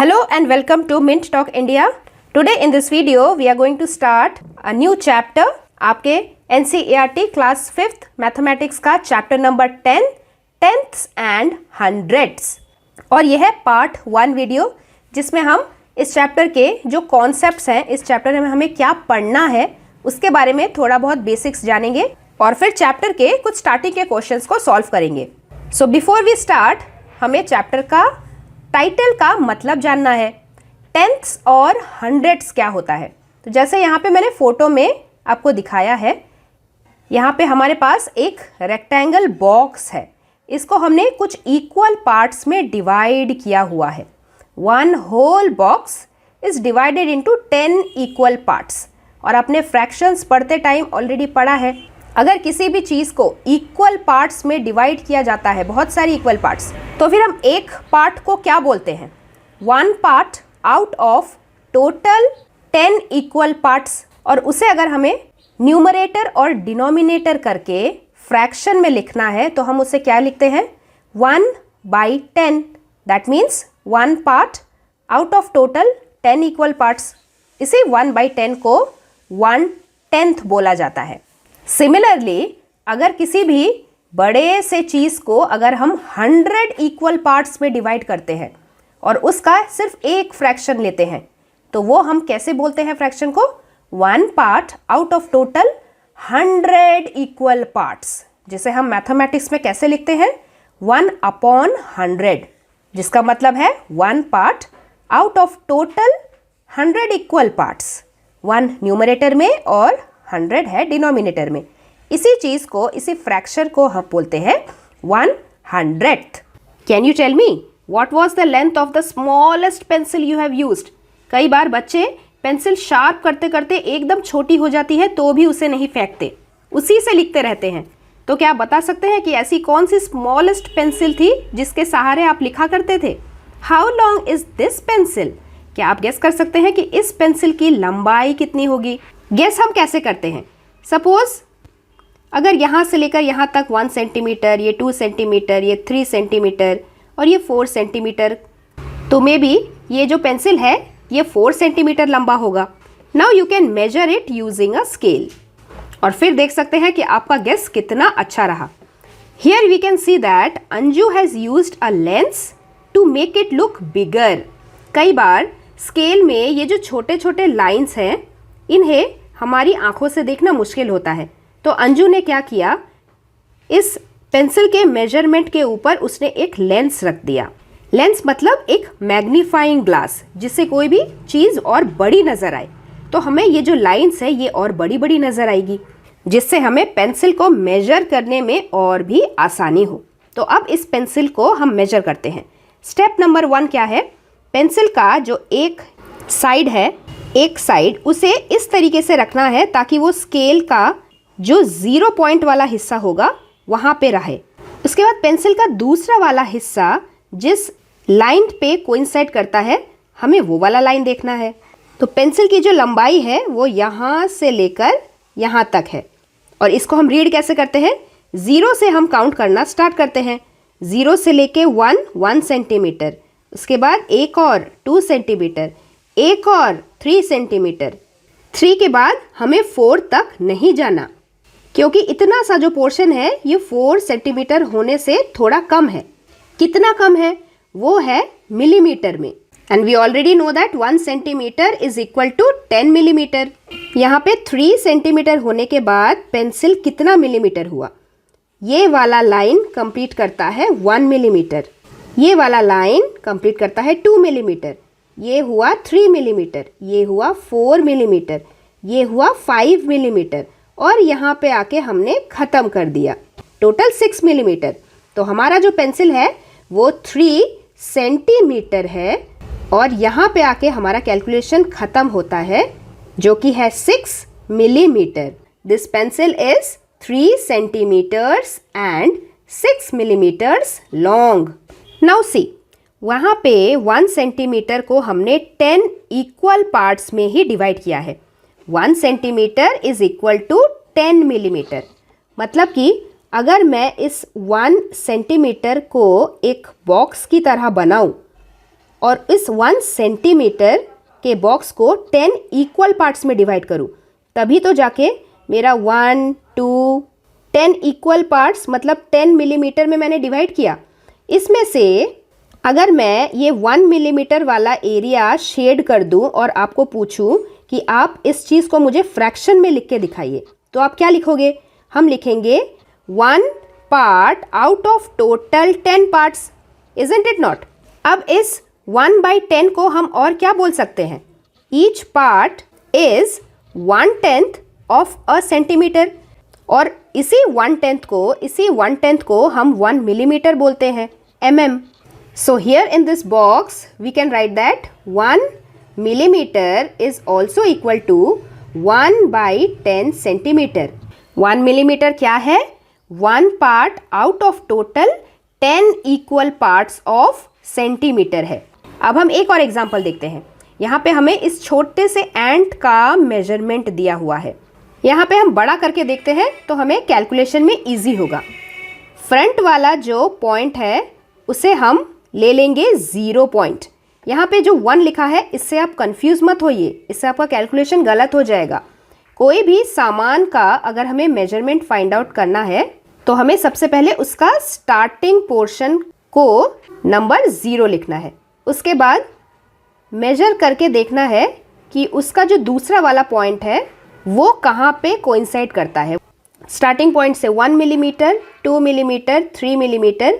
Hello and welcome to Mint Talk India. Today in this video we are going to start a new chapter. आपके NCERT class 5th mathematics का chapter number 10 टेंथ्स and hundreds, और यह है part 1 video जिसमें हम इस chapter के जो कॉन्सेप्ट्स हैं, इस चैप्टर में हमें क्या पढ़ना है उसके बारे में थोड़ा बहुत बेसिक्स जानेंगे और फिर चैप्टर के कुछ स्टार्टिंग के क्वेश्चंस को सॉल्व करेंगे. सो बिफोर वी स्टार्ट हमें चैप्टर का टाइटल का मतलब जानना है. टेंथ्स और हंड्रेड्स क्या होता है? तो जैसे यहाँ पे मैंने फोटो में आपको दिखाया है, यहाँ पे हमारे पास एक रेक्टेंगल बॉक्स है. इसको हमने कुछ इक्वल पार्ट्स में डिवाइड किया हुआ है. One whole box is divided into 10 equal parts. और आपने फ्रैक्शंस पढ़ते टाइम ऑलरेडी पढ़ा है, अगर किसी भी चीज़ को इक्वल पार्ट्स में डिवाइड किया जाता है, बहुत सारी इक्वल पार्ट्स, तो फिर हम एक पार्ट को क्या बोलते हैं? One part out of total 10 equal parts. और उसे अगर हमें न्यूमरेटर और डिनोमिनेटर करके फ्रैक्शन में लिखना है तो हम उसे क्या लिखते हैं? 1/10. That means one part out of total 10 equal parts. इसे 1/10 को 1/10 बोला जाता है. सिमिलरली अगर किसी भी बड़े से चीज़ को अगर हम 100 इक्वल पार्ट्स में डिवाइड करते हैं और उसका सिर्फ एक फ्रैक्शन लेते हैं तो वो हम कैसे बोलते हैं फ्रैक्शन को? One part out of total 100 equal parts, जिसे हम मैथमेटिक्स में कैसे लिखते हैं? 1/100, जिसका मतलब है one part out of total 100 equal parts. 1 numerator में और 100 है डिनोमिनेटर में. इसी चीज़ को, इसी फ्रैक्शन को हम बोलते हैं 1/100th. Can you tell me what was the length of the smallest pencil you have used? कई बार बच्चे पेंसिल शार्प करते करते एकदम छोटी हो जाती है तो भी उसे नहीं फेंकते, उसी से लिखते रहते हैं. तो क्या आप बता सकते हैं कि ऐसी कौन सी स्मॉलेस्ट पेंसिल थी जिसके सहारे आप लिखा करते थे? How long is this pencil? क्या आप गेस कर सकते हैं कि इस पेंसिल की लंबाई कितनी होगी? गेस हम कैसे करते हैं? सपोज अगर यहाँ से लेकर यहाँ तक 1 सेंटीमीटर, ये 2 सेंटीमीटर, ये 3 सेंटीमीटर और ये 4 सेंटीमीटर, तो मे बी ये जो पेंसिल है ये 4 सेंटीमीटर लंबा होगा. Now you can measure it using a scale और फिर देख सकते हैं कि आपका गेस कितना अच्छा रहा. Here we can see that Anju has used a lens to make it look bigger. कई बार स्केल में ये जो छोटे छोटे लाइन्स हैं इन्हें हमारी आंखों से देखना मुश्किल होता है, तो अंजू ने क्या किया, इस पेंसिल के मेजरमेंट के ऊपर उसने एक लेंस रख दिया. लेंस मतलब एक मैग्नीफाइंग ग्लास, जिससे कोई भी चीज़ और बड़ी नज़र आए. तो हमें ये जो लाइन्स है ये और बड़ी बड़ी नज़र आएगी, जिससे हमें पेंसिल को मेजर करने में और भी आसानी हो. तो अब इस पेंसिल को हम मेजर करते हैं. स्टेप नंबर 1 क्या है? पेंसिल का जो एक साइड है, एक साइड उसे इस तरीके से रखना है ताकि वो स्केल का जो 0 पॉइंट वाला हिस्सा होगा वहाँ पे रहे. उसके बाद पेंसिल का दूसरा वाला हिस्सा जिस लाइन पे कोइंसाइड करता है, हमें वो वाला लाइन देखना है. तो पेंसिल की जो लंबाई है वो यहाँ से लेकर यहाँ तक है, और इसको हम रीड कैसे करते हैं? 0 से हम काउंट करना स्टार्ट करते हैं. 0 से लेके 1 सेंटीमीटर, उसके बाद एक और 2 सेंटीमीटर, एक और 3 सेंटीमीटर. 3 के बाद हमें 4 तक नहीं जाना, क्योंकि इतना सा जो पोर्शन है ये 4 सेंटीमीटर होने से थोड़ा कम है. कितना कम है? वो है मिलीमीटर में. And we already know that 1 centimetre is equal to 10 millimetre. यहाँ पे 3 सेंटीमीटर होने के बाद पेंसिल कितना मिलीमीटर हुआ? ये वाला लाइन कंप्लीट करता है 1 मिलीमीटर, ये वाला लाइन कंप्लीट करता है 2 मिलीमीटर, ये हुआ 3 मिलीमीटर, ये हुआ 4 मिलीमीटर, ये हुआ 5 मिलीमीटर, और यहाँ पे आके हमने ख़त्म कर दिया. Total 6 millimetre. तो हमारा जो पेंसिल है वो 3 सेंटीमीटर है, और यहाँ पे आके हमारा कैलकुलेशन ख़त्म होता है जो कि है 6 millimetre. This pencil is 3 centimetres and 6 millimetres long. Now see, वहाँ पे 1 सेंटीमीटर को हमने 10 इक्वल पार्ट्स में ही डिवाइड किया है. 1 centimetre is equal to 10 millimetre. मतलब कि अगर मैं इस 1 सेंटीमीटर को एक बॉक्स की तरह बनाऊं और इस 1 सेंटीमीटर के बॉक्स को 10 इक्वल पार्ट्स में डिवाइड करूँ, तभी तो जाके मेरा 1, 2, 10 इक्वल पार्ट्स मतलब 10 मिलीमीटर में मैंने डिवाइड किया। इसमें से अगर मैं ये 1 मिलीमीटर वाला एरिया शेड कर दूं और आपको पूछूं कि आप इस चीज़ को मुझे फ्रैक्शन में लिख के दिखाइए, तो आप क्या लिखोगे? हम लिखेंगे 1 part out of total 10 parts, isn't it not? अब इस 1/10 को हम और क्या बोल सकते हैं? Each part is 1/10 of a centimetre, और इसी 1/10 को हम 1 मिलीमीटर बोलते हैं, mm. So here in this box we can write that 1 millimeter is also equal to 1/10 centimeter. 1 millimeter क्या है? 1 part out of total 10 equal parts of centimeter है। अब हम एक और एग्जाम्पल देखते हैं। यहाँ पे हमें इस छोटे से एंट का मेजरमेंट दिया हुआ है। यहाँ पे हम बड़ा करके देखते हैं तो हमें कैलकुलेशन में इजी होगा। फ्रंट वाला जो पॉइंट है उसे हम ले लेंगे 0 पॉइंट। यहाँ पे जो 1 लिखा है इससे आप कंफ्यूज मत होइए, इससे आपका कैलकुलेशन गलत हो जाएगा। कोई भी सामान का अगर हमें मेजरमेंट फाइंड आउट करना है तो हमें सबसे पहले उसका स्टार्टिंग पोर्शन को नंबर 0 लिखना है। उसके बाद मेजर करके देखना है कि उसका जो दूसरा वाला पॉइंट है वो कहाँ पे कोइंसाइड करता है। स्टार्टिंग पॉइंट से 1 millimetre, 2 millimetre, 3 millimetre,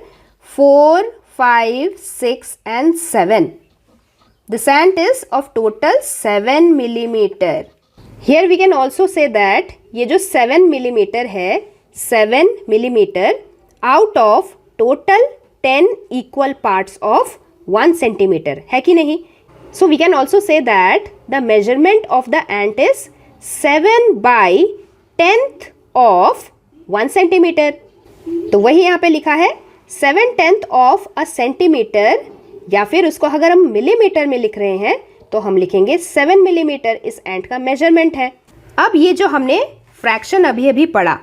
4, 5, 6 and 7. This ant is of total 7 millimeter. Here we can also say that ये जो 7 millimeter है, 7 millimeter out of total 10 equal parts of 1 centimeter है कि नहीं? So we can also say that the measurement of the ant is 7/10th of 1 centimeter. तो वही यहाँ पे लिखा है 7/10 ऑफ अ सेंटीमीटर, या फिर उसको अगर हम मिलीमीटर में लिख रहे हैं तो हम लिखेंगे 7 मिलीमीटर इस एंट का मेजरमेंट है। अब ये जो हमने फ्रैक्शन अभी पढ़ा,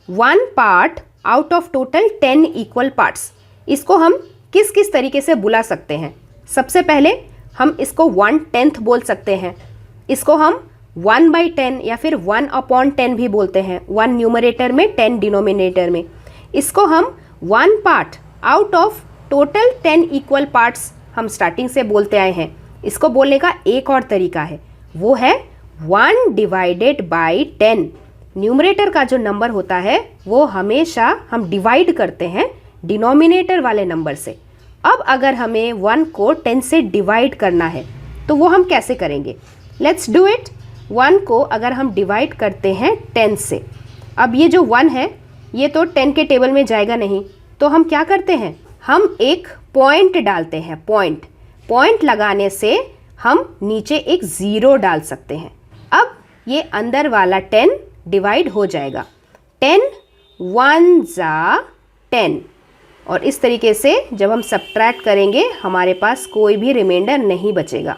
1 part out of total 10 equal parts, इसको हम किस किस तरीके से बुला सकते हैं? सबसे पहले हम इसको 1/10 बोल सकते हैं, इसको हम 1/10 या फिर 1/10 भी बोलते हैं, 1 न्यूमरेटर में 10 डिनोमिनेटर में। इसको हम 1 part out of total 10 equal parts हम स्टार्टिंग से बोलते आए हैं। इसको बोलने का एक और तरीका है, वो है 1/10। न्यूमरेटर का जो नंबर होता है वो हमेशा हम डिवाइड करते हैं डिनोमिनेटर वाले नंबर से। अब अगर हमें 1 को 10 से डिवाइड करना है तो वो हम कैसे करेंगे? Let's do it. 1 को अगर हम डिवाइड करते हैं 10 से, अब ये जो 1 है ये तो 10 के टेबल में जाएगा नहीं, तो हम क्या करते हैं? हम एक पॉइंट डालते हैं। पॉइंट लगाने से हम नीचे एक 0 डाल सकते हैं। अब ये अंदर वाला 10 डिवाइड हो जाएगा, 10 1 10, और इस तरीके से जब हम सब्ट्रैक्ट करेंगे हमारे पास कोई भी रिमाइंडर नहीं बचेगा।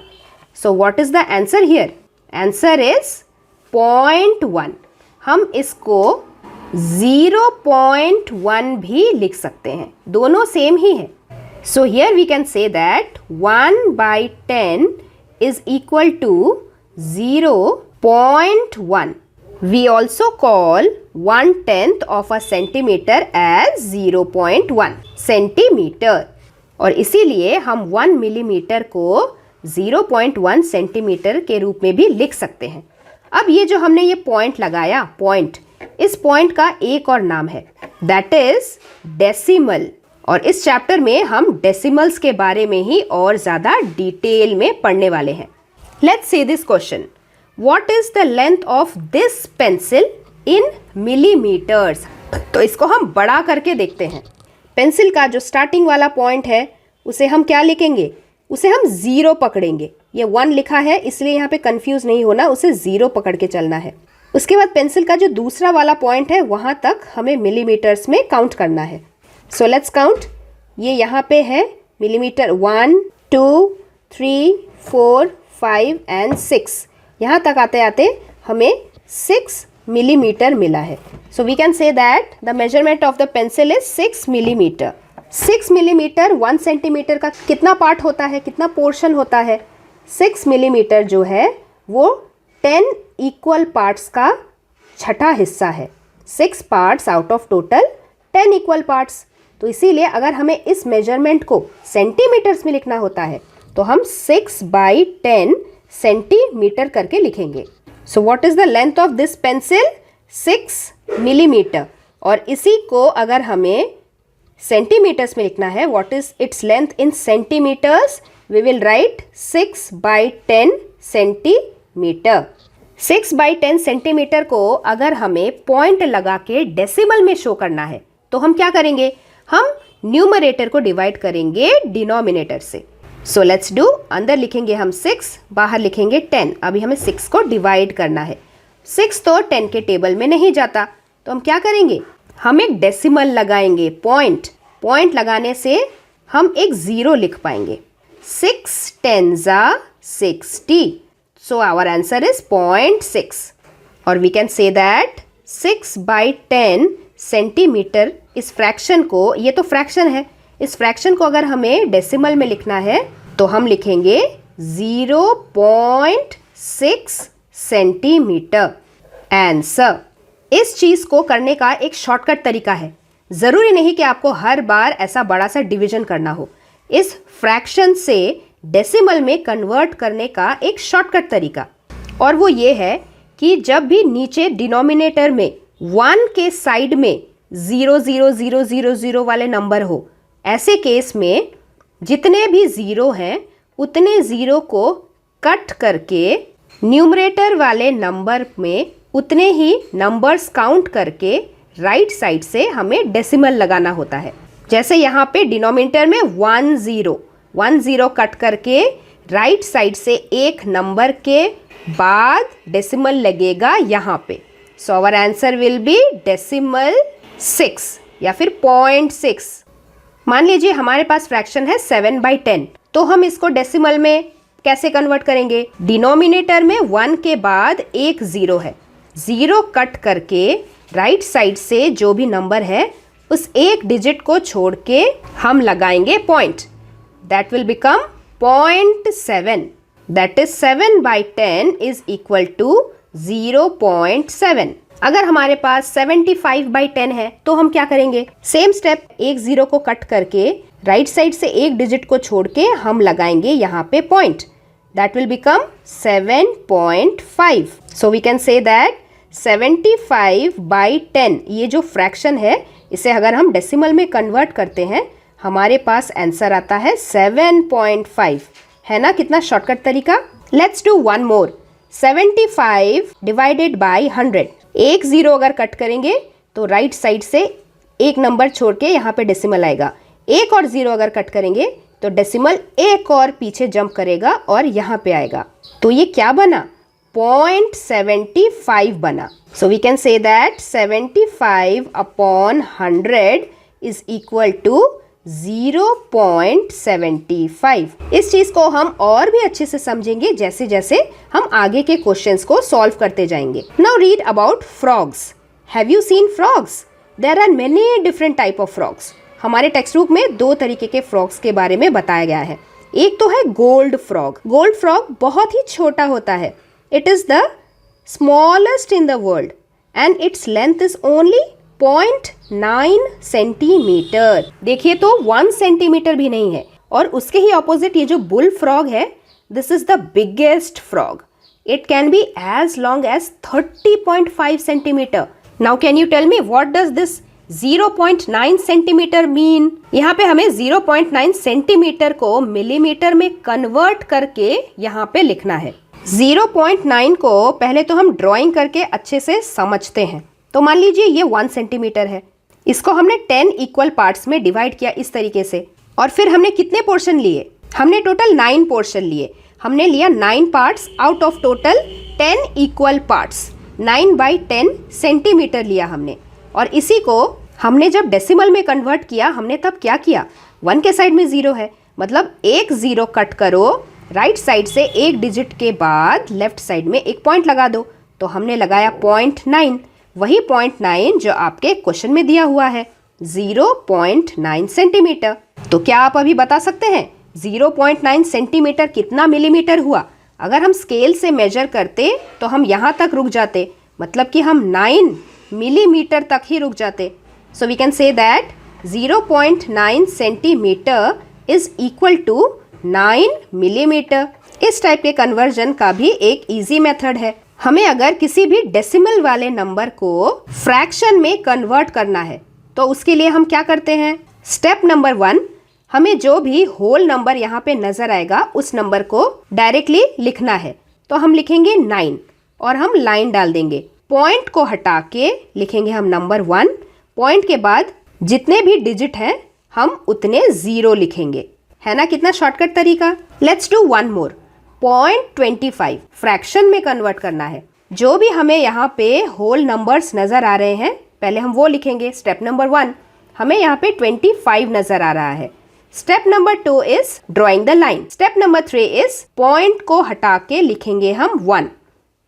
सो what is the answer here? Answer is 0.1। हम इसको 0.1 भी लिख सकते हैं, दोनों सेम ही है। So here we can say that 1/10 is equal to 0.1. We also call 1/10 of a centimeter as 0.1 centimetre, और इसीलिए हम 1 मिलीमीटर को 0.1 सेंटीमीटर के रूप में भी लिख सकते हैं। अब ये जो हमने ये पॉइंट लगाया, इस पॉइंट का एक और नाम है, दैट इज डेसिमल, और इस चैप्टर में हम डेसिमल्स के बारे में ही और ज़्यादा डिटेल में पढ़ने वाले हैं। Let's see this question, what is the length of this pencil in millimetres? तो इसको हम बड़ा करके देखते हैं। पेंसिल का जो स्टार्टिंग वाला पॉइंट है उसे हम क्या लिखेंगे? उसे हम 0 पकड़ेंगे। ये 1 लिखा है इसलिए यहाँ पे कंफ्यूज नहीं होना, उसे 0 पकड़ के चलना है। उसके बाद पेंसिल का जो दूसरा वाला पॉइंट है वहाँ तक हमें मिलीमीटर्स में काउंट करना है। So let's count. ये यहाँ पे है मिलीमीटर 1 2 3 4 5 एंड 6। यहाँ तक आते आते हमें 6 मिलीमीटर मिला है। So we can say that the measurement of the pencil is 6 millimetre. 6 millimetre 1 centimetre का कितना पार्ट होता है, कितना पोर्शन होता है? 6 मिलीमीटर जो है वो 10 इक्वल पार्ट्स का छठा हिस्सा है। 6 parts out of total 10 equal parts. तो इसीलिए अगर हमें इस मेजरमेंट को सेंटीमीटर्स में लिखना होता है तो हम 6/10 सेंटीमीटर करके लिखेंगे। So what is the length of this pencil? 6 millimetre. और इसी को अगर हमें सेंटीमीटर्स में लिखना है, what is its length in centimetres? We will write 6/10 centimetre. 6/10 centimetre को अगर हमें पॉइंट लगा के डेसिमल में शो करना है तो हम क्या करेंगे? हम न्यूमरेटर को डिवाइड करेंगे डिनोमिनेटर से। So let's do. अंदर लिखेंगे हम 6, बाहर लिखेंगे 10। अभी हमें 6 को डिवाइड करना है। 6 तो 10 के टेबल में नहीं जाता, तो हम क्या करेंगे? हम एक डेसिमल लगाएंगे, पॉइंट लगाने से हम एक 0 लिख पाएंगे। 6 10s are 60. So our answer is 0.6. और we can say that 6/10 centimetre इस फ्रैक्शन को, ये तो फ्रैक्शन है, इस फ्रैक्शन को अगर हमें डेसिमल में लिखना है तो हम लिखेंगे 0.6 सेंटीमीटर। आंसर। इस चीज़ को करने का एक शॉर्टकट तरीका है। ज़रूरी नहीं कि आपको हर बार ऐसा बड़ा सा डिवीजन करना हो। इस फ्रैक्शन से डेसिमल में कन्वर्ट करने का एक शॉर्टकट तरीका, और वो ये है कि जब भी नीचे डिनोमिनेटर में 1 के साइड में 00000 वाले नंबर हो, ऐसे केस में जितने भी 0 हैं उतने 0 को कट करके न्यूमरेटर वाले नंबर में उतने ही नंबर्स काउंट करके राइट साइड से हमें डेसिमल लगाना होता है। जैसे यहाँ पे डिनोमिनेटर में 10 कट करके राइट साइड से एक नंबर के बाद डेसिमल लगेगा यहाँ पे। So our answer will be decimal 6 या फिर 0.6। मान लीजिए हमारे पास फ्रैक्शन है 7/10, तो हम इसको डेसिमल में कैसे कन्वर्ट करेंगे? डिनोमिनेटर में 1 के बाद एक 0 है, 0 कट करके राइट साइड से जो भी नंबर है उस एक डिजिट को छोड़ के हम लगाएंगे point. That will become 0.7। That is 7/10 is equal to 0.7। अगर हमारे पास 75/10 है तो हम क्या करेंगे? सेम स्टेप, एक 0 को कट करके राइट साइड से एक डिजिट को छोड़ के हम लगाएंगे यहाँ पे point. That will become 7.5। So we can say that 75/10 ये जो फ्रैक्शन है इसे अगर हम डेसिमल में कन्वर्ट करते हैं हमारे पास आंसर आता है 7.5। है ना कितना शॉर्टकट तरीका? Let's do one more. 75 divided by 100। एक 0 अगर कट करेंगे तो राइट साइड से एक नंबर छोड़ के यहाँ पे डेसिमल आएगा। एक और 0 अगर कट करेंगे तो डेसिमल एक और पीछे जंप करेगा और यहाँ पे आएगा। तो ये क्या बना? 0.75 बना। So we can say that 75/100 is equal to 0.75। इस चीज को हम और भी अच्छे से समझेंगे जैसे जैसे हम आगे के क्वेश्चंस को सॉल्व करते जाएंगे। Now read about frogs. Have you seen frogs? There are many different type of frogs. हमारे टेक्स्ट बुक में 2 तरीके के फ्रॉग्स के बारे में बताया गया है। एक तो है गोल्ड फ्रॉग। गोल्ड फ्रॉग बहुत ही छोटा होता है। It is the smallest in the world and its length is only 0.9 centimetre. देखिए तो 1 सेंटीमीटर भी नहीं है। और उसके ही ऑपोजिट ये जो बुल फ्रॉग है, this is the biggest frog. It can be as long as 30.5 centimetre. Now can you tell me what does this 0.9 centimetre mean? यहाँ पे हमें 0.9 सेंटीमीटर को मिलीमीटर में कन्वर्ट करके यहाँ पे लिखना है। 0.9 को पहले तो हम ड्राइंग करके अच्छे से समझते हैं। तो मान लीजिए ये 1 सेंटीमीटर है, इसको हमने 10 इक्वल पार्ट्स में डिवाइड किया इस तरीके से। और फिर हमने कितने पोर्शन लिए? हमने टोटल 9 पोर्शन लिए। हमने लिया 9 parts out of total 10 equal parts. 9/10 centimetre लिया हमने। और इसी को हमने जब डेसिमल में कन्वर्ट किया, हमने तब क्या किया? 1 के साइड में 0 है, मतलब एक 0 कट करो, राइट साइड से एक डिजिट के बाद लेफ्ट साइड में एक पॉइंट लगा दो। तो हमने लगाया 0.9, वही 0.9 जो आपके क्वेश्चन में दिया हुआ है। 0.9 सेंटीमीटर। तो क्या आप अभी बता सकते हैं 0.9 सेंटीमीटर कितना मिलीमीटर हुआ? अगर हम स्केल से मेजर करते तो हम यहाँ तक रुक जाते, मतलब कि हम 9 मिलीमीटर तक ही रुक जाते। So we can say that 0.9 centimetre is equal to 9 millimetre. इस टाइप के कन्वर्जन का भी एक इजी मेथड है। हमें अगर किसी भी डेसिमल वाले नंबर को फ्रैक्शन में कन्वर्ट करना है तो उसके लिए हम क्या करते हैं? स्टेप नंबर 1, हमें जो भी होल नंबर यहाँ पे नजर आएगा उस नंबर को डायरेक्टली लिखना है। तो हम लिखेंगे 9 और हम लाइन डाल देंगे। पॉइंट को हटा के लिखेंगे हम नंबर 1। पॉइंट के बाद जितने भी डिजिट हैं हम उतने 0 लिखेंगे। है ना कितना शॉर्टकट तरीका? Let's do one more. 0.25 fraction में कन्वर्ट करना है। जो भी हमें यहाँ पे होल नंबर्स नजर आ रहे हैं पहले हम वो लिखेंगे। स्टेप नंबर 1, हमें यहाँ पे 25 नजर आ रहा है। Step number 2 is drawing the line. Step number 3 is point को हटा के लिखेंगे हम 1।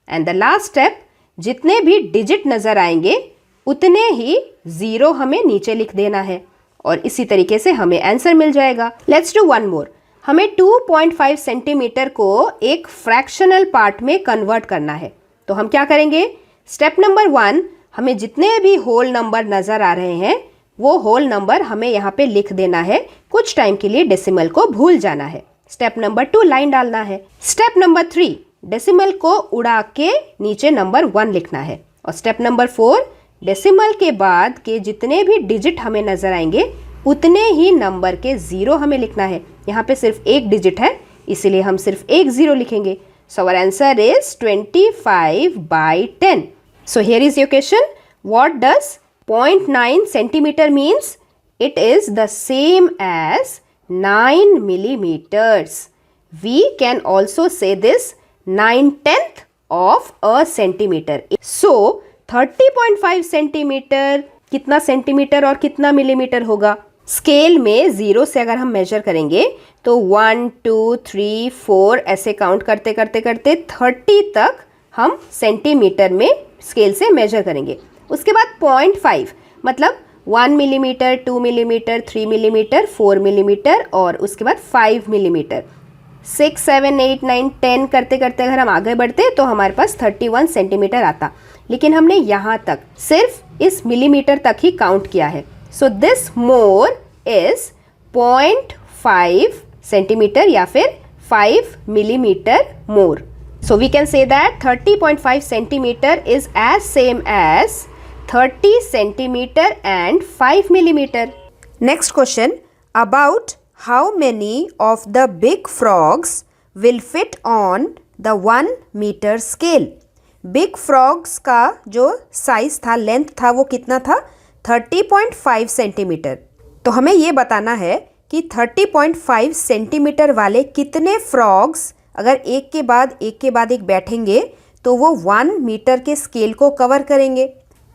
एंड द लास्ट स्टेप, जितने भी डिजिट नजर आएंगे उतने ही 0 हमें नीचे लिख देना है और इसी तरीके से हमें आंसर मिल जाएगा। Let's do one more. हमें 2.5 सेंटीमीटर को एक फ्रैक्शनल पार्ट में कन्वर्ट करना है। तो हम क्या करेंगे? स्टेप नंबर 1, हमें जितने भी होल नंबर नजर आ रहे हैं वो होल नंबर हमें यहाँ पे लिख देना है। कुछ टाइम के लिए डेसिमल को भूल जाना है। स्टेप नंबर 2, लाइन डालना है। स्टेप नंबर 3, डेसिमल को उड़ा के नीचे नंबर 1 लिखना है। और स्टेप नंबर 4, डेसिमल के बाद के जितने भी डिजिट हमें नजर आएंगे उतने ही नंबर के 0 हमें लिखना है। यहाँ पे सिर्फ एक डिजिट है इसीलिए हम सिर्फ एक 0 लिखेंगे। So our answer is 25/10। So here is your question, what does 0.9 centimetre means? It is the same as 9 millimeters. We can also say this 9/10 of a centimeter. So 30.5 centimetre कितना सेंटीमीटर और कितना millimetre होगा? Scale में 0 से अगर हम major करेंगे तो 1 2 3 4 ऐसे काउंट करते करते करते 30 तक हम सेंटीमीटर में स्केल से मेजर करेंगे। उसके बाद 0.5 मतलब 1 मिलीमीटर, 2 मिलीमीटर, 3 मिलीमीटर, 4 मिलीमीटर और उसके बाद 5 मिलीमीटर। 6 7 8 9 10 करते करते अगर हम आगे बढ़ते तो हमारे पास 31 सेंटीमीटर आता, लेकिन हमने यहाँ तक सिर्फ इस मिलीमीटर तक ही काउंट किया है। So this more is 0.5 centimetre या फिर 5 millimetre more. So we can say that 30.5 centimeter is as same as 30 centimeter and 5 millimeter. Next question, about how many of the big frogs will fit on the 1 meter scale? Big frogs का जो size था, length था, वो कितना था? 30.5 centimetre. तो हमें ये बताना है कि 30.5 सेंटीमीटर वाले कितने फ्रॉग्स अगर एक के बाद एक बैठेंगे तो वो 1 मीटर के स्केल को कवर करेंगे।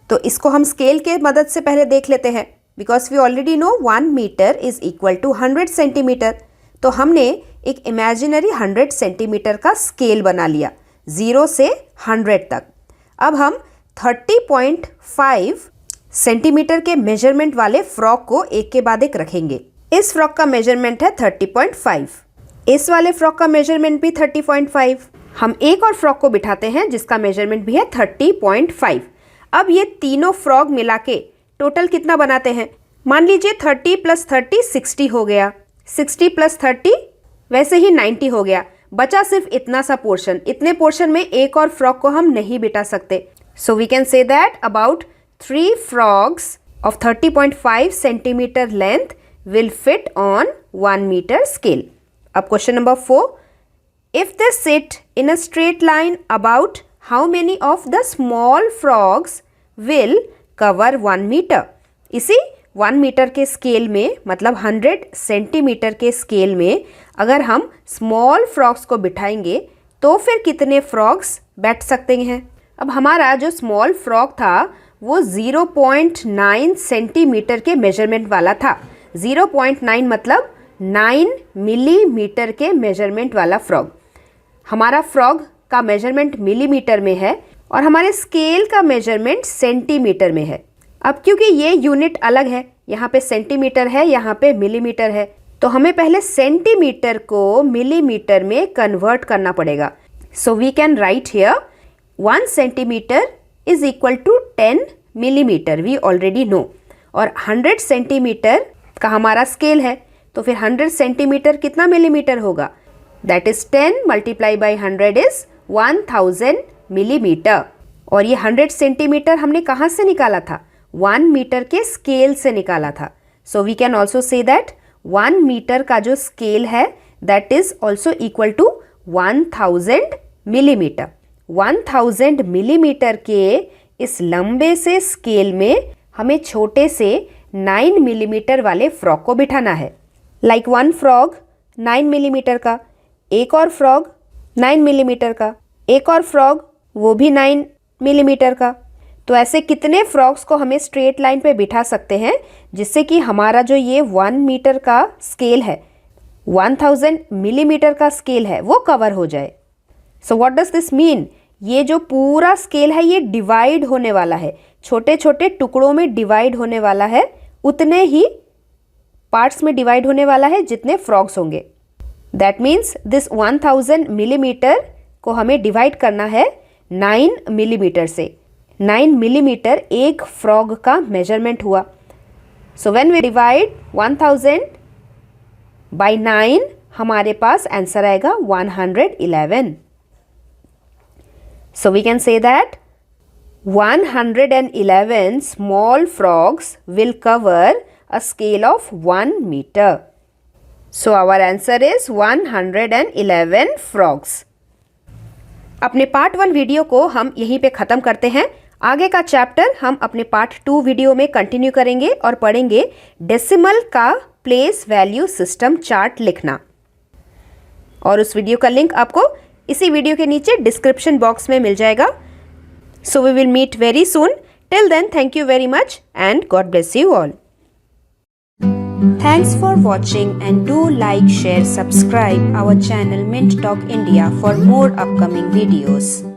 तो इसको हम स्केल के मदद से पहले देख लेते हैं, because we already know 1 metre is equal to 100 centimetre. तो हमने एक इमेजिनरी 100 सेंटीमीटर का स्केल बना लिया 0 से 100 तक। अब हम 30.5 सेंटीमीटर के मेजरमेंट वाले फ्रॉक को एक के बाद एक रखेंगे। इस फ्रॉक का मेजरमेंट है 30.5, इस वाले फ्रॉक का मेजरमेंट भी 30.5। हम एक और फ्रॉक को बिठाते हैं जिसका मेजरमेंट भी है 30.5। अब ये तीनों फ्रॉक मिला के टोटल कितना बनाते हैं? मान लीजिए 30 + 30 60 हो गया, 60 + 30 वैसे ही 90 हो गया। बचा सिर्फ इतना सा पोर्शन। इतने पोर्शन में एक और फ्रॉक को हम नहीं बिठा सकते। So we can say that about 3 frogs of 30.5 centimeter length will fit on 1 meter scale. अब question number 4, if they sit in a straight line, about how many of the small frogs will cover 1 meter? इसी 1 metre के scale में मतलब 100 centimetre के scale में अगर हम small frogs को बिठाएंगे तो फिर कितने फ्रॉग्स बैठ सकते हैं? अब हमारा जो स्मॉल फ्रॉग था वो 0.9 सेंटीमीटर के मेजरमेंट वाला था। 0.9 मतलब 9 मिलीमीटर के मेजरमेंट वाला फ्रॉग। हमारा फ्रॉग का मेजरमेंट मिलीमीटर में है और हमारे स्केल का मेजरमेंट सेंटीमीटर में है। अब क्योंकि ये यूनिट अलग है, यहाँ पे सेंटीमीटर है, यहाँ पे मिलीमीटर है, तो हमें पहले सेंटीमीटर को मिलीमीटर में कन्वर्ट करना पड़ेगा. So we can write here 1 centimetre is equal to 10 millimetre, we already know. और 100 सेंटीमीटर का हमारा स्केल है, तो फिर 100 सेंटीमीटर कितना मिलीमीटर होगा? That is 10 multiply by 100 is 1000 millimetre. और ये 100 सेंटीमीटर हमने कहाँ से निकाला था? 1 मीटर के स्केल से निकाला था. So we can also say that 1 metre का जो स्केल है that is also equal to 1000 millimetre. 1000 millimetre के इस लंबे से स्केल में हमें छोटे से 9 मिलीमीटर वाले फ्रॉग को बिठाना है. लाइक वन फ्रॉग 9 मिलीमीटर का, एक और फ्रॉग 9 मिलीमीटर का, एक और फ्रॉग वो भी 9 मिलीमीटर का. तो ऐसे कितने फ्रॉग्स को हमें स्ट्रेट लाइन पे बिठा सकते हैं जिससे कि हमारा जो ये 1 मीटर का स्केल है, 1000 मिलीमीटर का स्केल है, वो कवर हो जाए. So what does this mean? ये जो पूरा स्केल है ये डिवाइड होने वाला है, छोटे छोटे टुकड़ों में डिवाइड होने वाला है, उतने ही पार्ट्स में डिवाइड होने वाला है जितने फ्रॉग्स होंगे. दैट मीन्स दिस 1000 मिलीमीटर को हमें डिवाइड करना है 9 मिलीमीटर से. 9 मिलीमीटर एक फ्रॉग का मेजरमेंट हुआ. So when we divide 1000 by 9 हमारे पास आंसर आएगा 111. So we can say that 111 small frogs will cover a scale of 1 meter. So our answer is 111 frogs. अपने पार्ट 1 वीडियो को हम यहीं पे ख़त्म करते हैं. आगे का चैप्टर हम अपने पार्ट 2 वीडियो में कंटिन्यू करेंगे और पढ़ेंगे डेसिमल का प्लेस वैल्यू सिस्टम चार्ट लिखना. और उस वीडियो का लिंक आपको इसी वीडियो के नीचे डिस्क्रिप्शन बॉक्स में मिल जाएगा. So we will meet very soon. Till then, thank you very much and God bless you all. Thanks for watching and do like, share, subscribe our channel Mint Talk India for more upcoming videos.